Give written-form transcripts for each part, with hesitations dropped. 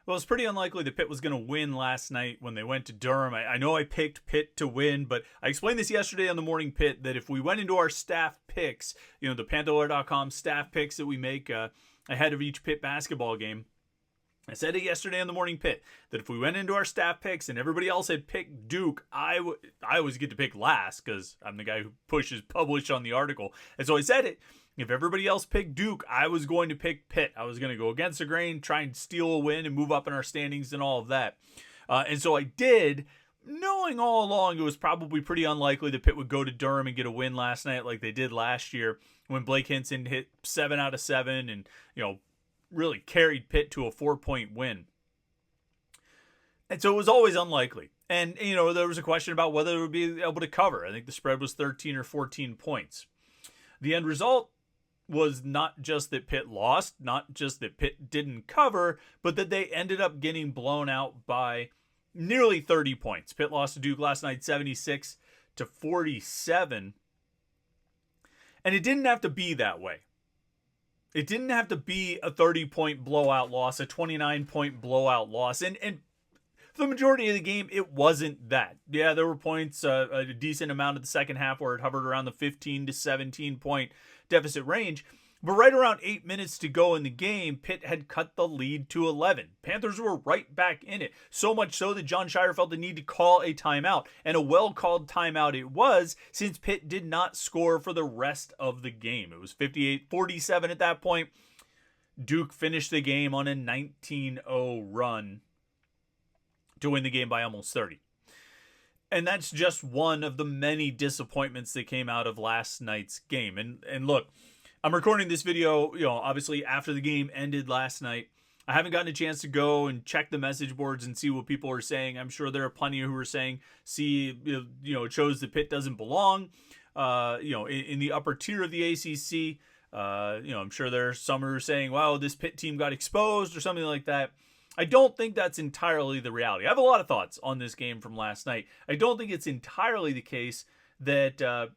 Well, it's pretty unlikely that Pitt was going to win last night when they went to Durham. I know I picked Pitt to win, but I explained this yesterday on the Morning Pitt that if we went into our staff picks, the Panther-Lair.com staff picks that we make ahead of each Pitt basketball game, I said it yesterday on the Morning Pitt that if we went into our staff picks and everybody else had picked Duke, I always get to pick last because I'm the guy who pushes publish on the article. And so I said it. If everybody else picked Duke, I was going to pick Pitt. I was going to go against the grain, try and steal a win and move up in our standings and all of that. And so I did, knowing all along it was probably pretty unlikely that Pitt would go to Durham and get a win last night like they did last year when Blake Hinson hit 7 out of 7 and, really carried Pitt to a 4-point win. And so it was always unlikely. And, there was a question about whether they would be able to cover. I think the spread was 13 or 14 points. The end result was not just that Pitt lost, not just that Pitt didn't cover, but that they ended up getting blown out by nearly 30 points. Pitt lost to Duke last night 76-47. And it didn't have to be that way. It didn't have to be a 30-point blowout loss, a 29-point blowout loss. And for the majority of the game, it wasn't that. Yeah, there were points, a decent amount of the second half where it hovered around the 15 to 17-point deficit range. But right around 8 minutes to go in the game, Pitt had cut the lead to 11. Panthers were right back in it. So much so that Jon Scheyer felt the need to call a timeout. And a well-called timeout it was, since Pitt did not score for the rest of the game. It was 58-47 at that point. Duke finished the game on a 19-0 run to win the game by almost 30. And that's just one of the many disappointments that came out of last night's game. And look, I'm recording this video, obviously after the game ended last night. I haven't gotten a chance to go and check the message boards and see what people are saying. I'm sure there are plenty who are saying, it shows that Pitt doesn't belong, in the upper tier of the ACC. I'm sure there are some who are saying, wow, this Pitt team got exposed or something like that. I don't think that's entirely the reality. I have a lot of thoughts on this game from last night. I don't think it's entirely the case that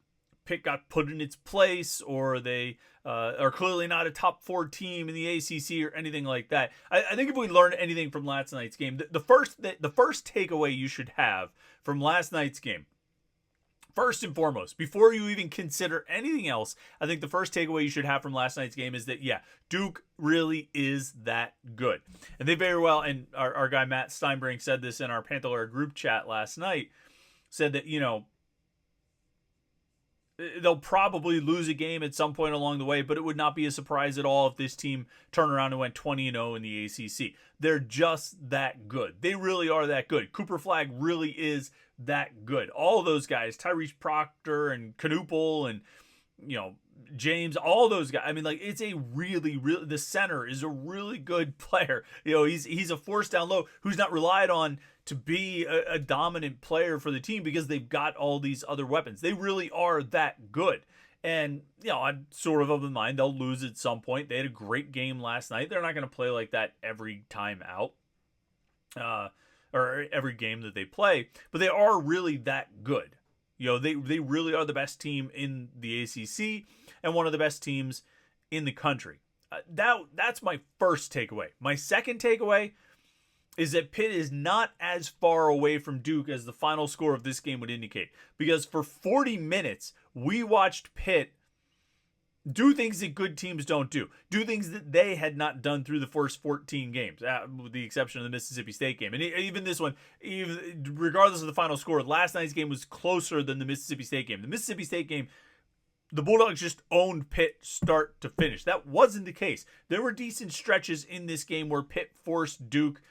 Pitt got put in its place or they are clearly not a top 4 team in the ACC or anything like that. I think if we learned anything from last night's game, the first takeaway you should have from last night's game, first and foremost, before you even consider anything else, I think the first takeaway you should have from last night's game is that, Duke really is that good. And they very well, and our guy Matt Steinbring said this in our Panther-Lair group chat last night, said that, they'll probably lose a game at some point along the way, but it would not be a surprise at all if this team turned around and went 20-0 in the ACC. They're just that good. They really are that good. Cooper Flagg really is that good. All of those guys, Tyrese Proctor and Knuppel and, James, all those guys. I mean, it's a really, the center is a really good player. He's a force down low who's not relied on to be a dominant player for the team because they've got all these other weapons. They really are that good. And, I'm sort of the mind they'll lose at some point. They had a great game last night. They're not going to play like that every time out. Or every game that they play. But they are really that good. They really are the best team in the ACC and one of the best teams in the country. That's my first takeaway. My second takeaway is that Pitt is not as far away from Duke as the final score of this game would indicate. Because for 40 minutes, we watched Pitt do things that good teams don't do. Do things that they had not done through the first 14 games, with the exception of the Mississippi State game. And even this one, regardless of the final score, last night's game was closer than the Mississippi State game. The Mississippi State game, the Bulldogs just owned Pitt start to finish. That wasn't the case. There were decent stretches in this game where Pitt forced Duke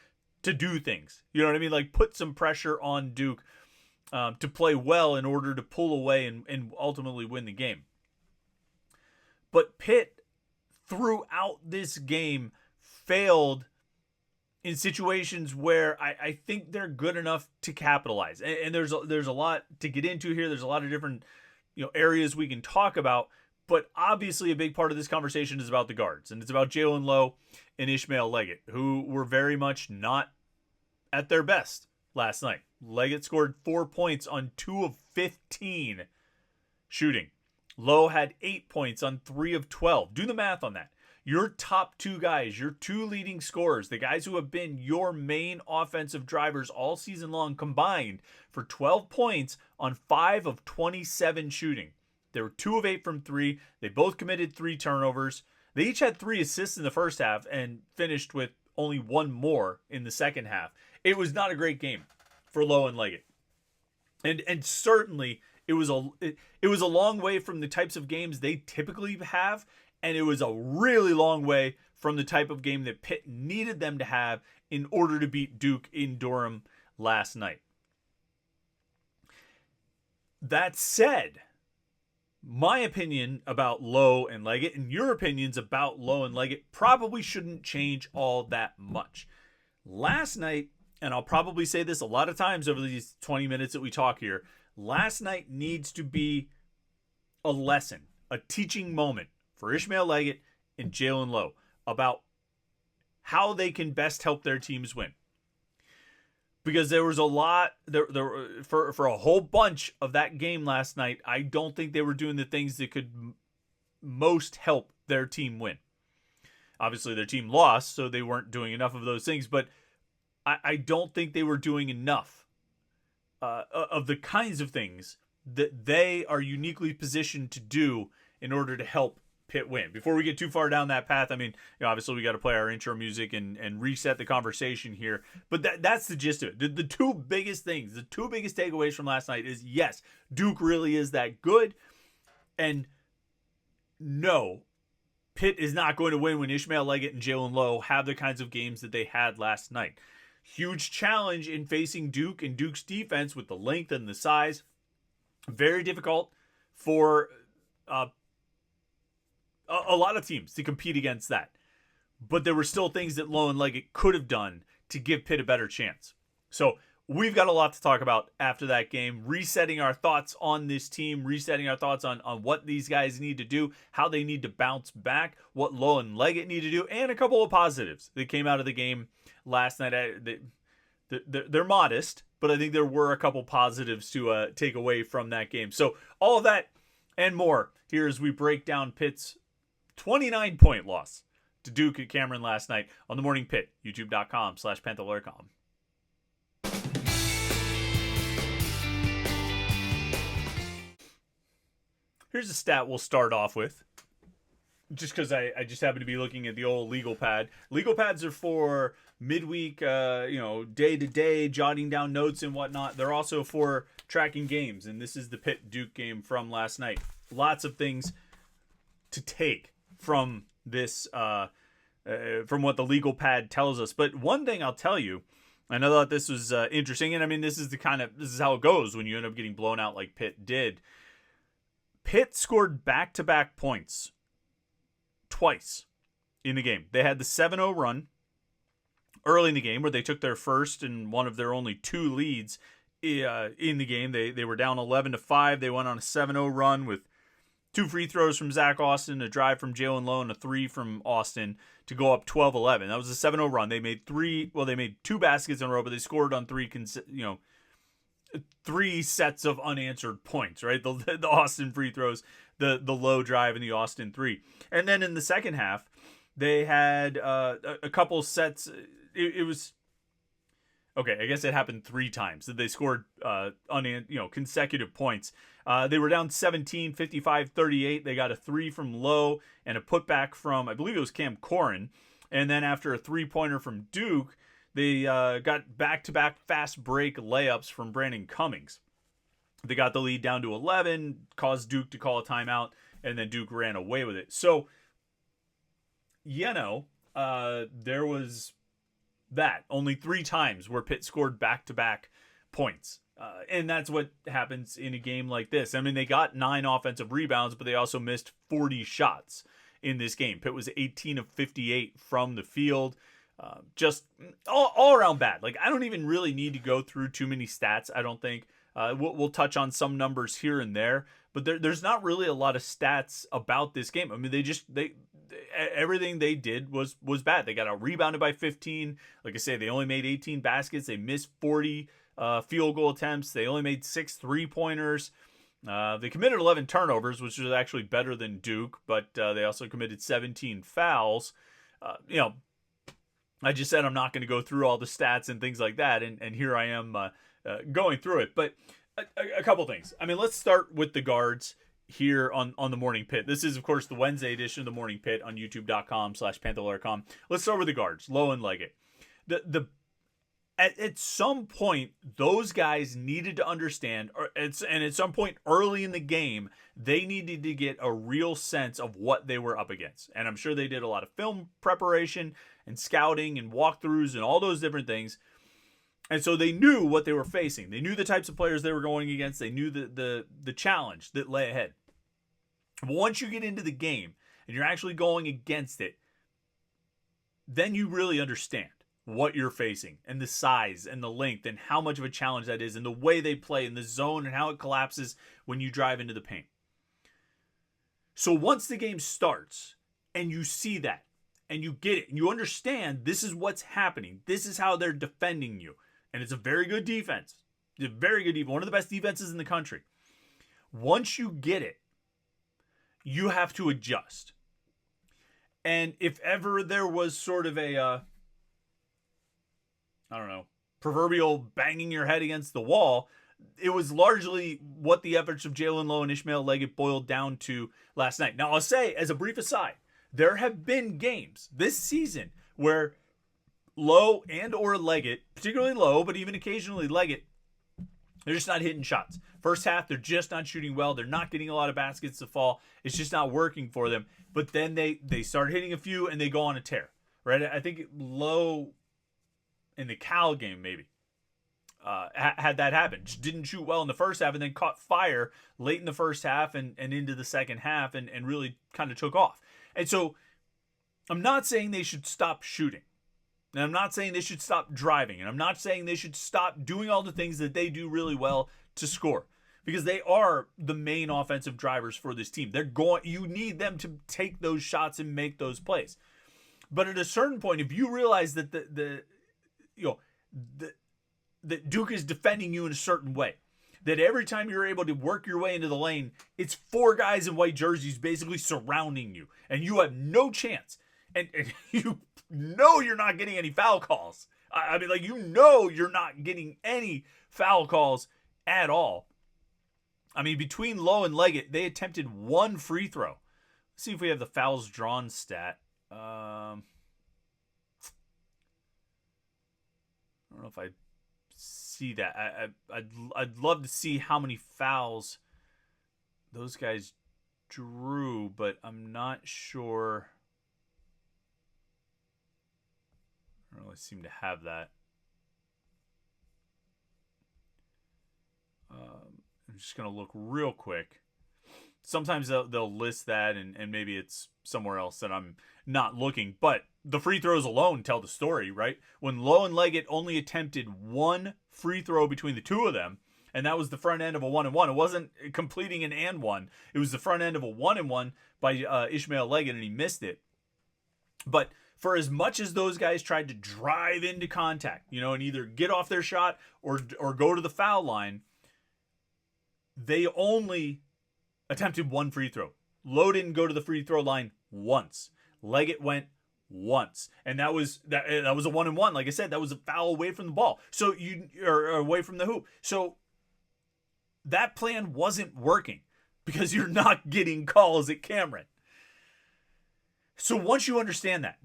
to do things. You know what I mean? Put some pressure on Duke to play well in order to pull away and ultimately win the game. But Pitt, throughout this game, failed in situations where I think they're good enough to capitalize. And there's a lot to get into here. There's a lot of different areas we can talk about. But obviously a big part of this conversation is about the guards. And it's about Jalen Lowe and Ishmael Leggett, who were very much not at their best last night. Leggett scored 4 points on 2 of 15 shooting. Lowe had 8 points on 3 of 12. Do the math on that. Your top two guys, your two leading scorers, the guys who have been your main offensive drivers all season long, combined for 12 points on 5 of 27 shooting. They were 2 of 8 from 3. They both committed 3 turnovers. They each had 3 assists in the first half and finished with only 1 more in the second half. It was not a great game for Lowe and Leggett. And certainly it was a long way from the types of games they typically have, and it was a really long way from the type of game that Pitt needed them to have in order to beat Duke in Durham last night. That said, my opinion about Lowe and Leggett and your opinions about Lowe and Leggett probably shouldn't change all that much. Last night, and I'll probably say this a lot of times over these 20 minutes that we talk here, last night needs to be a lesson, a teaching moment for Ishmael Leggett and Jalen Lowe about how they can best help their teams win. Because there was a lot for a whole bunch of that game last night. I don't think they were doing the things that could most help their team win. Obviously, their team lost, so they weren't doing enough of those things. But I don't think they were doing enough of the kinds of things that they are uniquely positioned to do in order to help Pitt win. Before we get too far down that path, I mean, obviously we got to play our intro music and reset the conversation here. But that's the gist of it. The two biggest things, the two biggest takeaways from last night is, yes, Duke really is that good. And no, Pitt is not going to win when Ishmael Leggett and Jalen Lowe have the kinds of games that they had last night. Huge challenge in facing Duke and Duke's defense with the length and the size. Very difficult for a lot of teams to compete against that. But there were still things that Lowe and Leggett could have done to give Pitt a better chance. So we've got a lot to talk about after that game, resetting our thoughts on this team, resetting our thoughts on what these guys need to do, how they need to bounce back, what Lowe and Leggett need to do, and a couple of positives that came out of the game last night. They're modest, but I think there were a couple positives to take away from that game. So all of that and more here as we break down Pitt's 29-point loss to Duke at Cameron last night on the Morning Pitt, youtube.com/Panther-Lair.com. Here's a stat we'll start off with, just because I just happen to be looking at the old legal pad. Legal pads are for midweek, day-to-day, jotting down notes and whatnot. They're also for tracking games, and this is the Pitt-Duke game from last night. Lots of things to take from this, from what the legal pad tells us. But one thing I'll tell you, and I thought this was interesting, and I mean, this is how it goes when you end up getting blown out like Pitt did. Pitt scored back-to-back points twice in the game. They had the 7-0 run early in the game where they took their first and one of their only 2 leads in the game. They were down 11-5. They went on a 7-0 run with 2 free throws from Zach Austin, a drive from Jalen Lowe, and a 3 from Austin to go up 12-11. That was a 7-0 run. They made 2 baskets in a row, but they scored on 3 sets of unanswered points, right? The Austin free throws, the Lowe drive, and the Austin 3. And then in the second half, they had a couple sets. It was okay. I guess it happened 3 times that they scored consecutive points. They were down 17, 55, 38. They got a 3 from Lowe and a putback from, I believe it was Cam Corrin. And then after a 3-pointer from Duke, they got back-to-back fast break layups from Brandon Cummings. They got the lead down to 11, caused Duke to call a timeout, and then Duke ran away with it. So, there was that. Only 3 times where Pitt scored back-to-back points. And that's what happens in a game like this. I mean, they got 9 offensive rebounds, but they also missed 40 shots in this game. Pitt was 18 of 58 from the field. Just all around bad. Like, I don't even really need to go through too many stats, I don't think. We'll touch on some numbers here and there, but there's not really a lot of stats about this game. I mean, they everything they did was bad. They got out rebounded by 15. Like I say, they only made 18 baskets. They missed 40 field goal attempts. They only made 6 3-pointers. They committed 11 turnovers, which was actually better than Duke, but they also committed 17 fouls. I just said I'm not going to go through all the stats and things like that, and here I am going through it. But a couple things. I mean, let's start with the guards here on the Morning Pit. This is, of course, the Wednesday edition of the Morning Pit on youtube.com/Panther-Lair.com. Let's start with the guards, Lowe and Leggett. At some point, those guys needed to understand, and at some point early in the game, they needed to get a real sense of what they were up against. And I'm sure they did a lot of film preparation and scouting and walkthroughs and all those different things. And so they knew what they were facing. They knew the types of players they were going against. They knew the challenge that lay ahead. But once you get into the game and you're actually going against it, then you really understand what you're facing and the size and the length and how much of a challenge that is and the way they play in the zone and how it collapses when you drive into the paint. So once the game starts and you see that and you get it and you understand this is what's happening, this is how they're defending you, and it's a very good defense. It's a very good defense, one of the best defenses in the country. Once you get it, you have to adjust. And if ever there was sort of a proverbial banging your head against the wall, it was largely what the efforts of Jalen Lowe and Ishmael Leggett boiled down to last night. Now, I'll say, as a brief aside, there have been games this season where Lowe and or Leggett, particularly Lowe, but even occasionally Leggett, they're just not hitting shots. First half, they're just not shooting well. They're not getting a lot of baskets to fall. It's just not working for them. But then they start hitting a few and they go on a tear, right? I think Lowe in the Cal game maybe had that happen. Just didn't shoot well in the first half and then caught fire late in the first half and into the second half and really kind of took off. And so I'm not saying they should stop shooting. And I'm not saying they should stop driving. And I'm not saying they should stop doing all the things that they do really well to score. Because they are the main offensive drivers for this team. You need them to take those shots and make those plays. But at a certain point, if you realize that that Duke is defending you in a certain way, that every time you're able to work your way into the lane, it's four guys in white jerseys basically surrounding you, and you have no chance. And you know you're not getting any foul calls. I mean, you're not getting any foul calls at all. I mean, between Lowe and Leggett, they attempted one free throw. Let's see if we have the fouls drawn stat. I don't know if I see that. I'd love to see how many fouls those guys drew, but I'm not sure. I don't really seem to have that. I'm just going to look real quick. Sometimes they'll list that and maybe it's somewhere else that I'm not looking. But the free throws alone tell the story, right? When Lowe and Leggett only attempted one free throw between the two of them, and that was the front end of a 1-and-1. It wasn't completing an and one. It was the front end of a 1-and-1 by Ishmael Leggett, and he missed it. But for as much as those guys tried to drive into contact, and either get off their shot or go to the foul line, they only attempted one free throw. Lowe didn't go to the free throw line once. Leggett went once, and that was a 1-and-1. Like I said, that was a foul away from the ball, so or away from the hoop. So that plan wasn't working because you're not getting calls at Cameron. So once you understand that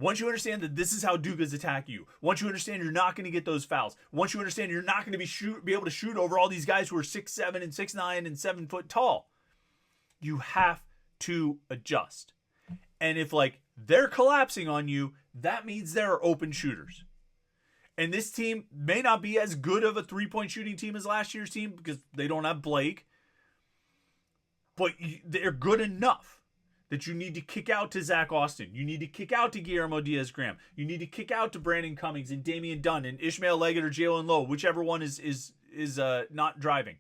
this is how Duke is attacking you, once you understand you're not going to get those fouls, once you understand you're not going to be able to shoot over all these guys who are 6'7" and 6'9" and 7 foot tall, you have to adjust. And if they're collapsing on you, that means there are open shooters. And this team may not be as good of a 3-point shooting team as last year's team because they don't have Blake, but they're good enough that you need to kick out to Zach Austin. You need to kick out to Guillermo Diaz-Graham. You need to kick out to Brandon Cummings and Damian Dunn and Ishmael Leggett or Jalen Lowe, whichever one is not driving.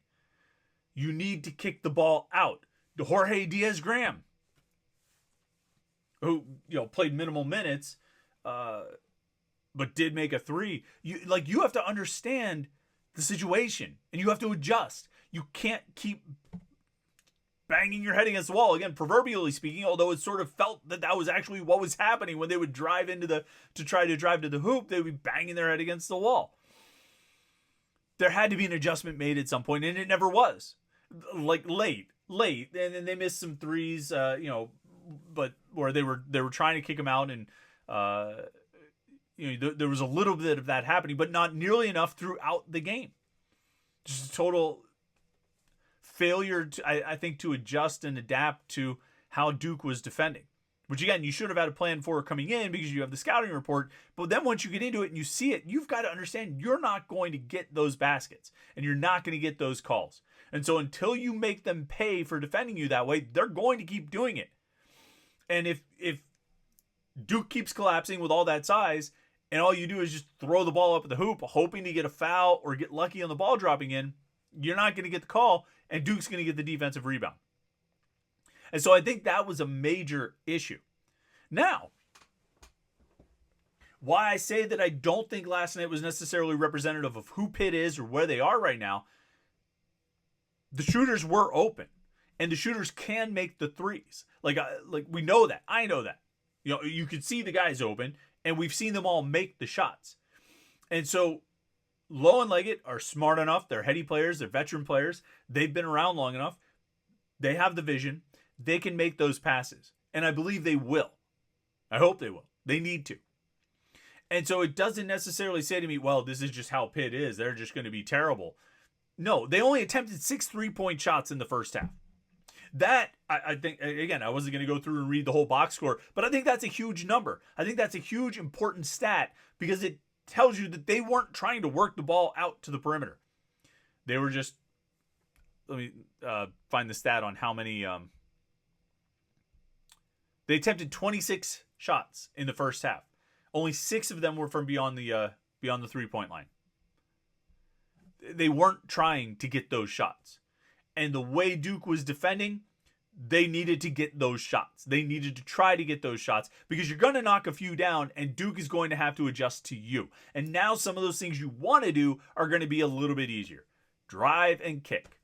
You need to kick the ball out. Jorge Diaz-Graham, who played minimal minutes, but did make a three. You have to understand the situation and you have to adjust. You can't keep banging your head against the wall. Again, proverbially speaking, although it sort of felt that that was actually what was happening when they would drive to try to drive to the hoop, they would be banging their head against the wall. There had to be an adjustment made at some point, and it never was. Like late, and then they missed some threes, but where they were trying to kick them out, and there was a little bit of that happening, but not nearly enough throughout the game. Just a total failure, I think, to adjust and adapt to how Duke was defending. Which, again, you should have had a plan for coming in because you have the scouting report. But then once you get into it and you see it, you've got to understand you're not going to get those baskets. And you're not going to get those calls. And so until you make them pay for defending you that way, they're going to keep doing it. And if Duke keeps collapsing with all that size, and all you do is just throw the ball up at the hoop, hoping to get a foul or get lucky on the ball dropping in, you're not going to get the call, and Duke's going to get the defensive rebound. And so I think that was a major issue. Now, why I say that I don't think last night was necessarily representative of who Pitt is or where they are right now, the shooters were open, and the shooters can make the threes. Like we know that. I know that. You could see the guys open, and we've seen them all make the shots. And so Lowe and Leggett are smart enough. They're heady players. They're veteran players. They've been around long enough. They have the vision. They can make those passes. And I believe they will. I hope they will. They need to. And so it doesn't necessarily say to me, well, this is just how Pitt is. They're just going to be terrible. No, they only attempted 6 3-point shots in the first half. That, I think, again, I wasn't going to go through and read the whole box score, but I think that's a huge number. I think that's a huge, important stat because it tells you that they weren't trying to work the ball out to the perimeter. They were just, let me find the stat on how many, they attempted 26 shots in the first half. Only 6 of them were from beyond the 3-point line. They weren't trying to get those shots. And the way Duke was defending, they needed to get those shots. They needed to try to get those shots because you're going to knock a few down and Duke is going to have to adjust to you. And now some of those things you want to do are going to be a little bit easier. Drive and kick.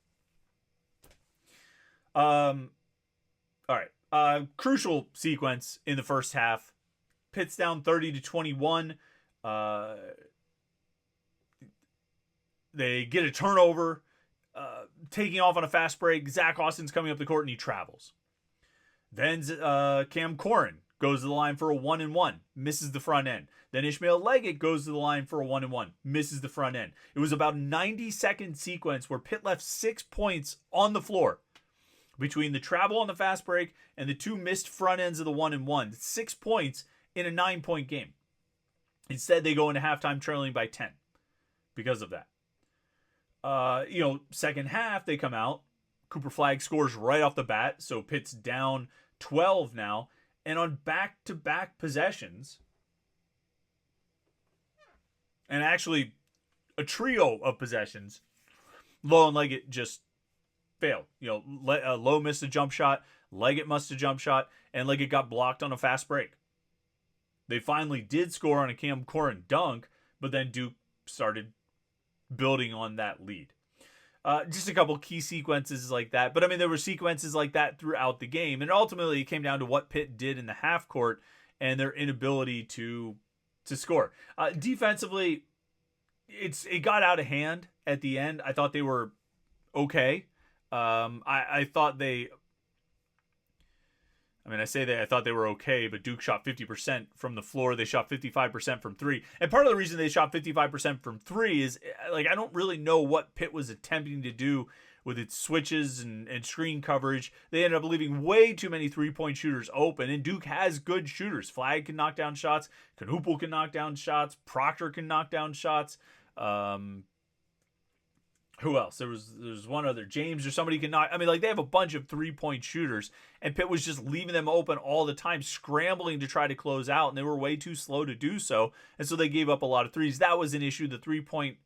All right. Crucial sequence in the first half. Pitt's down 30-21. They get a turnover. Taking off on a fast break. Zach Austin's coming up the court and he travels. Then Cam Corrin goes to the line for a 1-and-1. Misses the front end. Then Ishmael Leggett goes to the line for a 1-and-1. Misses the front end. It was about a 90-second sequence where Pitt left 6 points on the floor between the travel on the fast break and the 2 missed front ends of the 1-and-1. 6 points in a 9-point game. Instead, they go into halftime trailing by 10 because of that. Second half, they come out. Cooper Flagg scores right off the bat, so Pitt's down 12 now. And on back-to-back possessions, and actually a trio of possessions, Lowe and Leggett just failed. Lowe missed a jump shot, Leggett missed a jump shot, and Leggett got blocked on a fast break. They finally did score on a Cam Corrin dunk, but then Duke started building on that lead. Just a couple key sequences like that. But, there were sequences like that throughout the game. And ultimately, it came down to what Pitt did in the half court and their inability to score. Defensively, it got out of hand at the end. I thought they were okay. I thought they... I thought they were okay, but Duke shot 50% from the floor. They shot 55% from 3. And part of the reason they shot 55% from 3 is, I don't really know what Pitt was attempting to do with its switches and screen coverage. They ended up leaving way too many 3-point shooters open, and Duke has good shooters. Flagg can knock down shots. Knuppel can knock down shots. Proctor can knock down shots. Who else? There's one other. James or somebody can knock. They have a bunch of 3-point shooters, and Pitt was just leaving them open all the time, scrambling to try to close out, and they were way too slow to do so, and so they gave up a lot of threes. That was an issue. The 3-point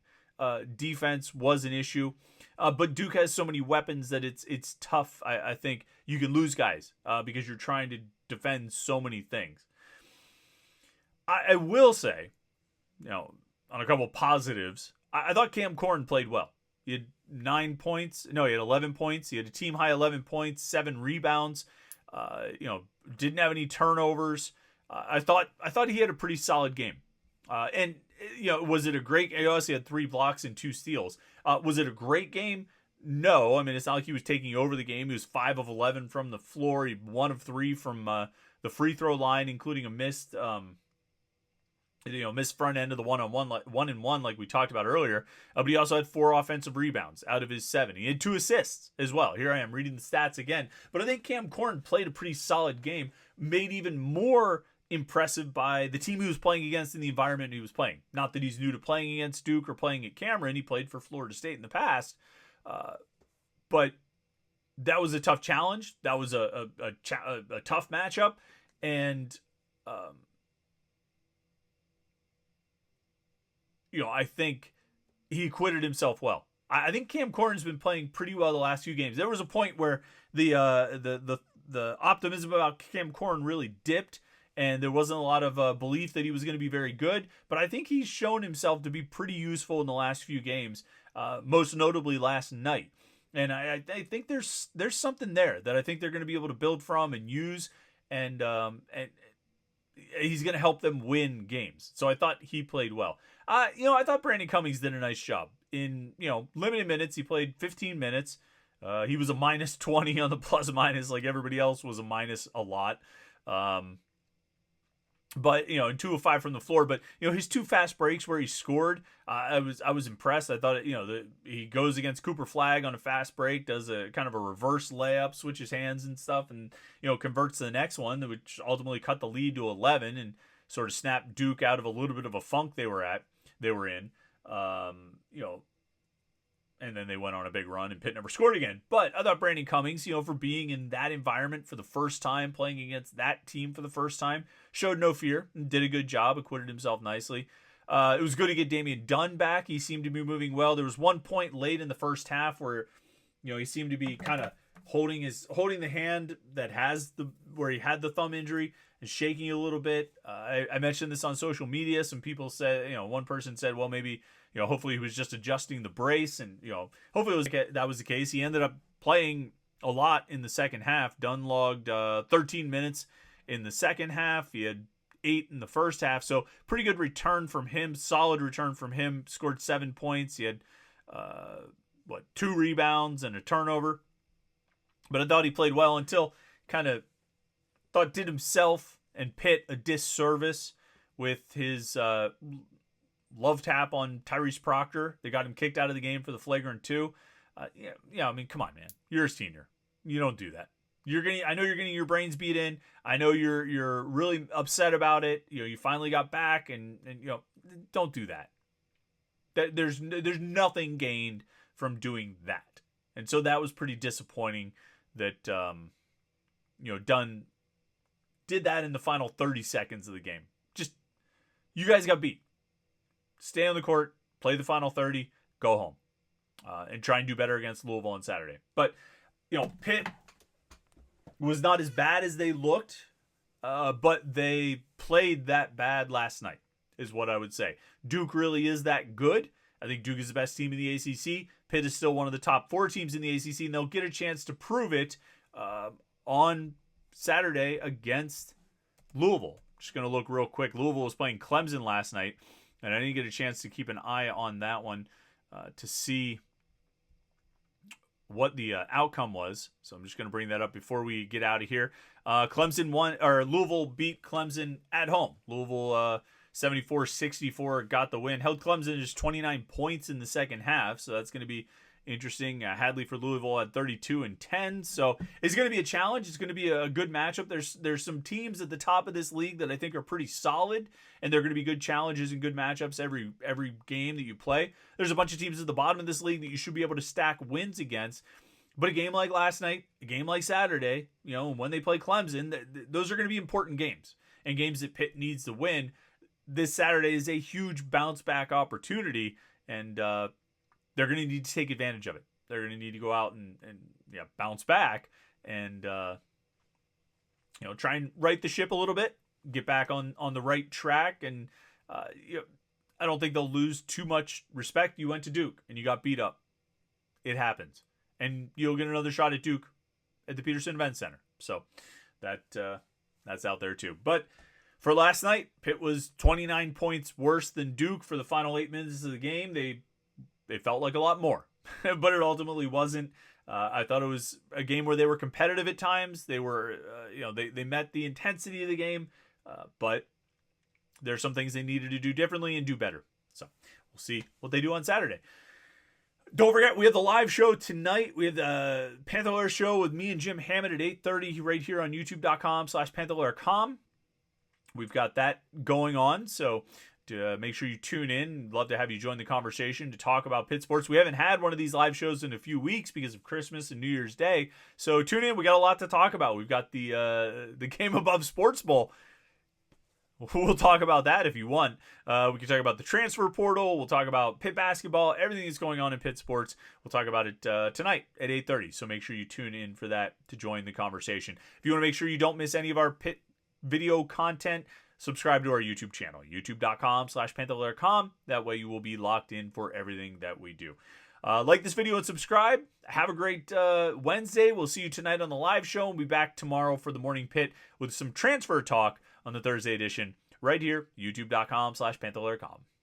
defense was an issue, but Duke has so many weapons that it's tough. I think you can lose guys because you're trying to defend so many things. I will say, on a couple positives, I thought Cam Corrin played well. He had 9 points. No, he had 11 points. He had a team high 11 points, 7 rebounds. Didn't have any turnovers. I thought he had a pretty solid game. And was it a great? He also had 3 blocks and 2 steals. Was it a great game? No. I mean, it's not like he was taking over the game. He was 5 of 11 from the floor. He 1 of 3 from the free throw line, including a missed front end of the 1-on-1 like we talked about earlier. But he also had 4 offensive rebounds out of his 7. He had 2 assists as well. Here I am reading the stats again. But I think Cam Corn played a pretty solid game, made even more impressive by the team he was playing against and the environment he was playing. Not that he's new to playing against Duke or playing at Cameron. He played for Florida State in the past. But that was a tough challenge. That was a tough matchup. And I think he acquitted himself well. I think Cam Corn's been playing pretty well the last few games. There was a point where the optimism about Cam Corn really dipped, and there wasn't a lot of belief that he was going to be very good. But I think he's shown himself to be pretty useful in the last few games, most notably last night. And I think there's something there that I think they're going to be able to build from and use, and he's going to help them win games. So I thought he played well. I thought Brandon Cummings did a nice job. In, limited minutes, he played 15 minutes. He was a minus 20 on the plus minus, like everybody else was a minus a lot. But, in 2 of 5 from the floor. But, his 2 fast breaks where he scored, I was impressed. I thought, he goes against Cooper Flagg on a fast break, does a kind of a reverse layup, switches hands and stuff, and, converts to the next one, which ultimately cut the lead to 11 and sort of snapped Duke out of a little bit of a funk they were in. And then they went on a big run and Pitt never scored again. But I thought Brandon Cummings, for being in that environment for the first time, playing against that team for the first time, showed no fear and did a good job, acquitted himself nicely. It was good to get Damian Dunn back. He seemed to be moving well. There was one point late in the first half where, he seemed to be kind of holding the hand that where he had the thumb injury and shaking a little bit. I mentioned this on social media. Some people said, one person said, well, maybe, hopefully he was just adjusting the brace, and hopefully that was the case. He ended up playing a lot in the second half. Dunn logged 13 minutes in the second half. He had 8 in the first half, so pretty good return from him. Solid return from him. Scored 7 points. He had 2 rebounds and a turnover. But I thought he played well until kind of did himself and Pitt a disservice with his love tap on Tyrese Proctor. They got him kicked out of the game for the flagrant 2. I mean, come on, man. You're a senior. You don't do that. I know you're getting your brains beat in. I know you're really upset about it. You finally got back, and don't do that. There's nothing gained from doing that. And so that was pretty disappointing that Dunn did that in the final 30 seconds of the game. Just, you guys got beat. Stay on the court, play the final 30, go home, and try and do better against Louisville on Saturday. But, Pitt was not as bad as they looked, but they played that bad last night, is what I would say. Duke really is that good. I think Duke is the best team in the ACC. Pitt is still one of the top 4 teams in the ACC, and they'll get a chance to prove it on Saturday against Louisville. Just going to look real quick. Louisville was playing Clemson last night, and I didn't get a chance to keep an eye on that one to see what the outcome was. So I'm just going to bring that up before we get out of here. Louisville beat Clemson at home. Louisville 74-64 got the win. Held Clemson just 29 points in the second half, so that's going to be interesting. Hadley for Louisville at 32 and 10. So it's going to be a challenge. It's going to be a good matchup. There's some teams at the top of this league that I think are pretty solid, and they're going to be good challenges and good matchups every game that you play. There's a bunch of teams at the bottom of this league that you should be able to stack wins against. But a game like last night, a game like Saturday, when they play Clemson, those are going to be important games, and games that Pitt needs to win. This Saturday is a huge bounce back opportunity, and they're going to need to take advantage of it. They're going to need to go out and bounce back and try and right the ship a little bit, get back on the right track. And I don't think they'll lose too much respect. You went to Duke and you got beat up. It happens. And you'll get another shot at Duke at the Peterson Event Center. So that's out there too. But for last night, Pitt was 29 points worse than Duke for the final 8 minutes of the game. They felt like a lot more, but it ultimately wasn't. I thought it was a game where they were competitive at times. They were, they met the intensity of the game, but there's some things they needed to do differently and do better. So we'll see what they do on Saturday. Don't forget, we have the live show tonight. We have the Panther-Lair show with me and Jim Hammond at 8:30 right here on youtube.com/Panther-Lair.com. We've got that going on, so to make sure you tune in. Love to have you join the conversation to talk about Pitt sports. We haven't had one of these live shows in a few weeks because of Christmas and New Year's Day, so tune in. We got a lot to talk about. We've got the Game Above Sports Bowl. We'll talk about that if you want. We can talk about the transfer portal. We'll talk about Pitt basketball, everything that's going on in Pitt sports. We'll talk about it tonight at 8:30, so make sure you tune in for that to join the conversation. If you want to make sure you don't miss any of our Pitt video content, subscribe to our YouTube channel, youtube.com/Panther-Lair.com. That way you will be locked in for everything that we do. Like this video and subscribe. Have a great Wednesday. We'll see you tonight on the live show. We'll be back tomorrow for the Morning Pitt with some transfer talk on the Thursday edition right here, youtube.com/Panther-Lair.com.